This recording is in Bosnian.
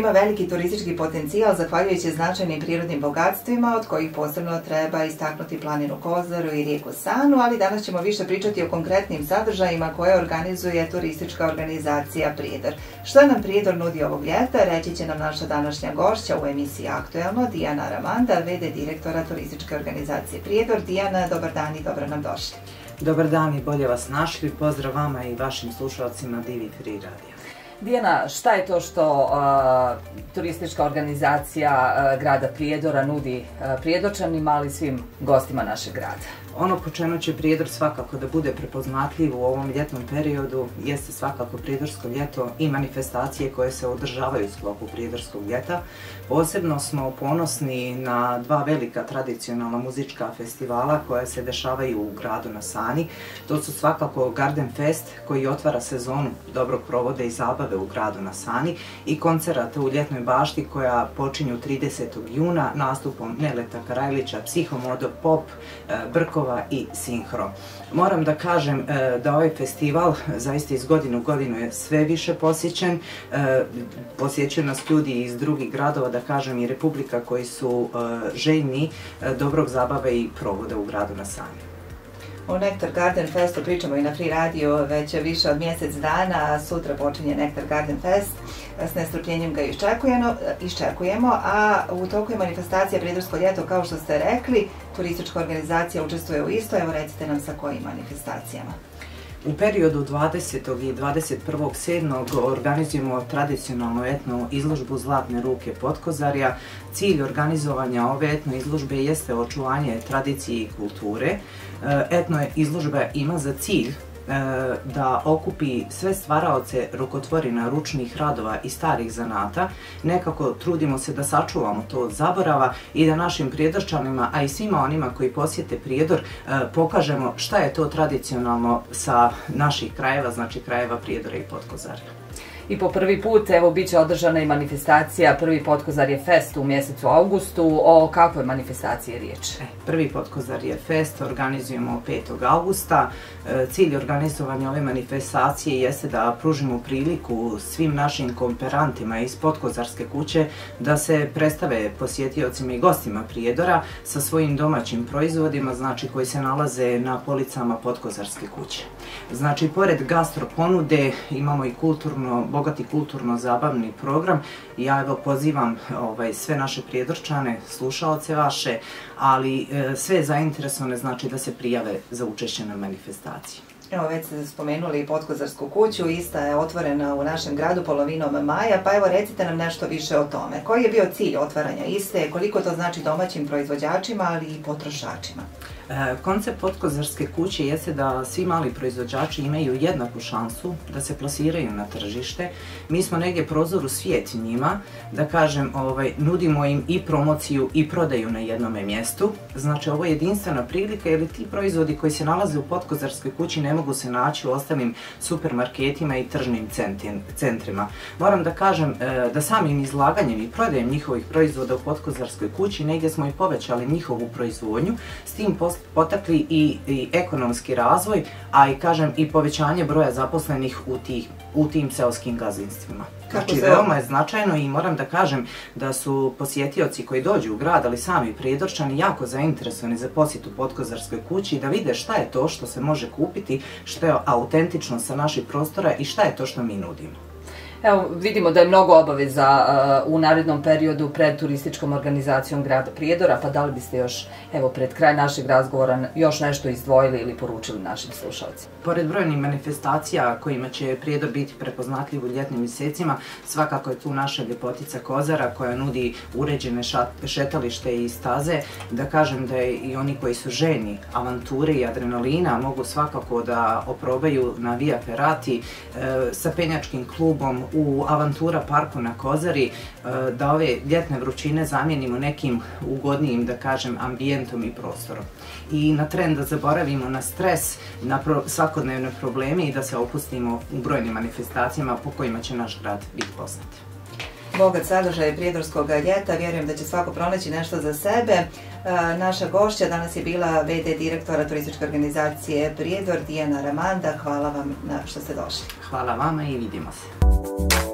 ima veliki turistički potencijal zahvaljujući značajnim prirodnim bogatstvima, od kojih posebno treba istaknuti planinu Kozaru i rijeku Sanu, ali danas ćemo više pričati o konkretnim sadržajima koje organizuje turistička organizacija Prijedor. Što nam Prijedor nudi ovog ljeta, reći će nam naša današnja gošća u emisiji Aktuelno, Dijana Ramanda, v.d. direktora turističke organizacije Prijedor. Dijana, dobar dan i dobro nam došli. Dobar dan i bolje vas našli. Pozdrav vama i vašim slušalcima Divi Free Radio. Dijana, šta je to što turistička organizacija grada Prijedora nudi Prijedorčanima, ali i svim gostima našeg grada? Ono po čemu će Prijedor svakako da bude prepoznatljiv u ovom ljetnom periodu jeste svakako Prijedorsko ljeto i manifestacije koje se održavaju u sklopu Prijedorskog ljeta. Posebno smo ponosni na dva velika tradicionalna muzička festivala koja se dešavaju u gradu na Sani. To su svakako Garden Fest koji otvara sezonu dobrog provode i zabave u gradu na Sani i koncerata u Ljetnoj bašti koja počinju 30. juna nastupom Neleta Karajlića, Psihomodo, Pop, Brkova i Sinhro. Moram da kažem da ovaj festival zaista iz godine u godinu je sve više posjećen. Posjećuju nas ljudi iz drugih gradova, da kažem i Republika, koji su željni dobrog zabave i provoda u gradu na Sani. O Nektar Garden Festu pričamo i na Free Radio već više od mjesec dana. Sutra počinje Nektar Garden Fest. S nestrpljenjem ga iščekujemo, a u toku je manifestacija Prijedorsko ljeto, kao što ste rekli. Turistička organizacija učestvuje u isto. Evo, recite nam sa kojim manifestacijama. U periodu 20. i 21.7. organizujemo tradicionalnu etno izložbu Zlatne ruke Potkozarja. Cilj organizovanja ove etno izložbe jeste očuvanje tradicije i kulture. Etno izložba ima za cilj da okupi sve stvaraoce rukotvorina, ručnih radova i starih zanata. Nekako trudimo se da sačuvamo to od zaborava i da našim Prijedorčanima, a i svima onima koji posjete Prijedor, pokažemo šta je to tradicionalno sa naših krajeva, znači krajeva Prijedora i Potkozarja. I po prvi put, evo, bit će održana i manifestacija Prvi Potkozarje Fest u mjesecu augustu. O kakvoj manifestaciji je riječ? Prvi Potkozarje Fest organizujemo 5. augusta. Cilj organizovanja ove manifestacije jeste da pružimo priliku svim našim kooperantima iz Potkozarske kuće da se predstave posjetiocima i gostima Prijedora sa svojim domaćim proizvodima, znači koji se nalaze na policama Potkozarske kuće. Znači, pored gastro ponude imamo i bogati kulturno-zabavni program. Ja evo pozivam sve naše Prijedorčane, slušaoce vaše, ali sve zainteresovane, znači da se prijave za učešće na manifestaciji. Evo, već ste spomenuli Potkozarsku kuću, ista je otvorena u našem gradu polovinom maja, pa evo recite nam nešto više o tome. Koji je bio cilj otvaranja iste, koliko to znači domaćim proizvođačima, ali i potrošačima? Koncept Potkozarske kuće jeste da svi mali proizvođači imaju jednaku šansu da se plasiraju na tržište. Mi smo negdje prozor u svijet njima, da kažem, nudimo im i promociju i prodaju na jednome mjestu. Znači, ovo je jedinstvena prilika jer ti proizvodi koji se nalaze u Potkozarskoj kući ne mogu se naći u ostalim supermarketima i tržnim centrima. Moram da kažem da samim izlaganjem i prodajem njihovih proizvoda u Potkozarskoj kući negdje smo i povećali njihovu proizvodnju, s tim potakli i ekonomski razvoj, a i kažem i povećanje broja zaposlenih u tim seoskim gazdinstvima. Znači, veoma je značajno i moram da kažem da su posjetioci koji dođu u grad, ali sami Prijedorčani, jako zainteresovani za posjetu Potkozarskoj kući i da vide šta je to što se može kupiti, što je autentično sa naših prostora i šta je to što mi nudimo. Evo, vidimo da je mnogo obaveza u narednom periodu pred turističkom organizacijom grada Prijedora, pa da li biste još, evo, pred kraj našeg razgovora još nešto izdvojili ili poručili našim slušalcima? Pored brojnih manifestacija kojima će Prijedor biti prepoznatljiv u ljetnim mjesecima, svakako je tu naša ljepotica Kozara koja nudi uređene šetalište i staze. Da kažem da i oni koji su željni avanture i adrenalina mogu svakako da oprobaju na Via Ferrati sa penjačkim klubom u Avantura parku na Kozari, da ove ljetne vrućine zamijenimo nekim ugodnijim, da kažem, ambijentom i prostorom. I na tren da zaboravimo na stres, na svakodnevne probleme i da se opustimo u brojnim manifestacijama po kojima će naš grad biti poznat. Bogat sadržaj Prijedorskog ljeta, vjerujem da će svako pronaći nešto za sebe. Naša gošća danas je bila v.d. direktora turističke organizacije Prijedor, Dijana Ramanda. Hvala vam što ste došli. Hvala vama i vidimo se.